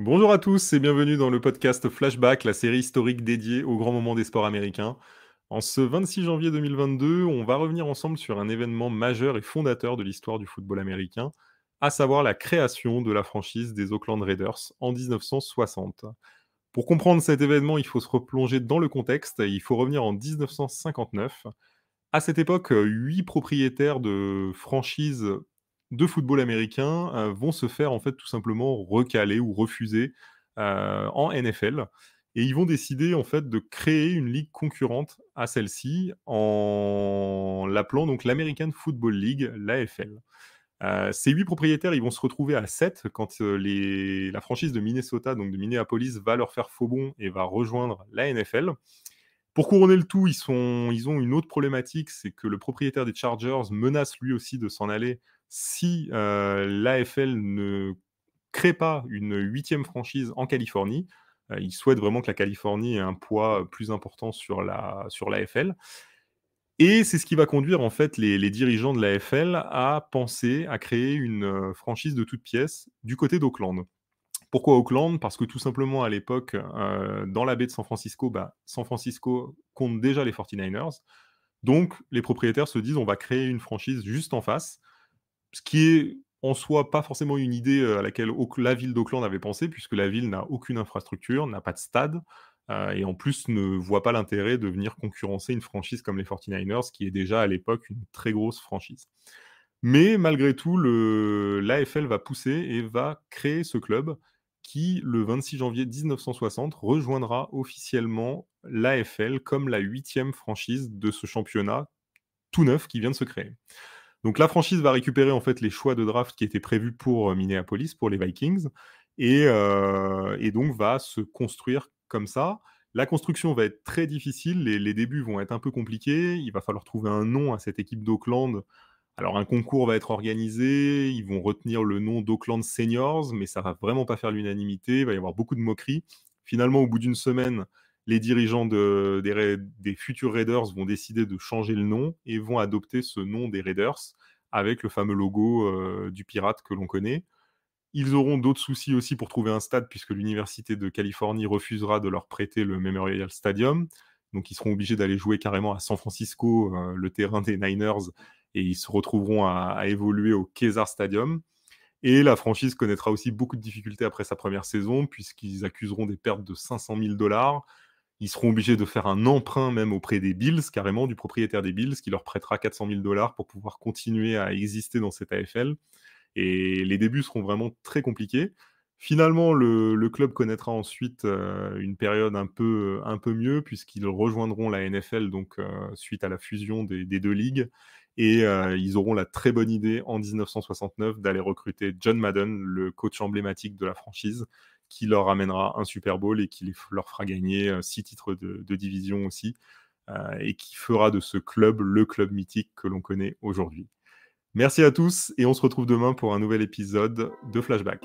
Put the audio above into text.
Bonjour à tous et bienvenue dans le podcast Flashback, la série historique dédiée aux grands moments des sports américains. En ce 26 janvier 2022, on va revenir ensemble sur un événement majeur et fondateur de l'histoire du football américain, à savoir la création de la franchise des Oakland Raiders en 1960. Pour comprendre cet événement, il faut se replonger dans le contexte et il faut revenir en 1959. À cette époque, 8 propriétaires de franchises de football américain, vont se faire en fait tout simplement recaler ou refuser, en NFL et ils vont décider en fait de créer une ligue concurrente à celle-ci en l'appelant donc l'American Football League, l'AFL. Ces 8 propriétaires, ils vont se retrouver à 7 quand, la franchise de Minnesota, donc de Minneapolis, va leur faire faux bond et va rejoindre la NFL. Pour couronner le tout, ils ont une autre problématique, c'est que le propriétaire des Chargers menace lui aussi de s'en aller si l'AFL ne crée pas une huitième franchise en Californie. Il souhaite vraiment que la Californie ait un poids plus important sur l'AFL. Et c'est ce qui va conduire en fait les dirigeants de l'AFL à penser à créer une franchise de toutes pièces du côté d'Auckland. Pourquoi Auckland? Parce que tout simplement à l'époque, dans la baie de San Francisco, San Francisco compte déjà les 49ers. Donc les propriétaires se disent: «On va créer une franchise juste en face». Ce qui est en soi pas forcément une idée, à laquelle la ville d'Auckland avait pensé, puisque la ville n'a aucune infrastructure, n'a pas de stade, et en plus ne voit pas l'intérêt de venir concurrencer une franchise comme les 49ers, qui est déjà à l'époque une très grosse franchise. Mais malgré tout, l'AFL va pousser et va créer ce club qui, le 26 janvier 1960, rejoindra officiellement l'AFL comme la huitième franchise de ce championnat tout neuf qui vient de se créer. Donc la franchise va récupérer en fait les choix de draft qui étaient prévus pour Minneapolis, pour les Vikings, et donc va se construire comme ça. La construction va être très difficile, les débuts vont être un peu compliqués, il va falloir trouver un nom à cette équipe d'Auckland. Alors un concours va être organisé, ils vont retenir le nom d'Auckland Seniors, mais ça va vraiment pas faire l'unanimité, il va y avoir beaucoup de moqueries. Finalement, au bout d'une semaine, les dirigeants des futurs Raiders vont décider de changer le nom et vont adopter ce nom des Raiders avec le fameux logo du pirate que l'on connaît. Ils auront d'autres soucis aussi pour trouver un stade puisque l'Université de Californie refusera de leur prêter le Memorial Stadium. Donc ils seront obligés d'aller jouer carrément à San Francisco, le terrain des Niners, et ils se retrouveront à évoluer au Kezar Stadium. Et la franchise connaîtra aussi beaucoup de difficultés après sa première saison, puisqu'ils accuseront des pertes de 500 000 dollars. Ils seront obligés de faire un emprunt même auprès des Bills, carrément du propriétaire des Bills, qui leur prêtera 400 000 dollars pour pouvoir continuer à exister dans cette AFL. Et les débuts seront vraiment très compliqués. Finalement, le club connaîtra ensuite une période un peu mieux, puisqu'ils rejoindront la NFL donc, suite à la fusion des deux ligues. Et ils auront la très bonne idée en 1969 d'aller recruter John Madden, le coach emblématique de la franchise, qui leur amènera un Super Bowl et qui leur fera gagner 6 titres de division aussi, et qui fera de ce club le club mythique que l'on connaît aujourd'hui. Merci à tous et on se retrouve demain pour un nouvel épisode de Flashback.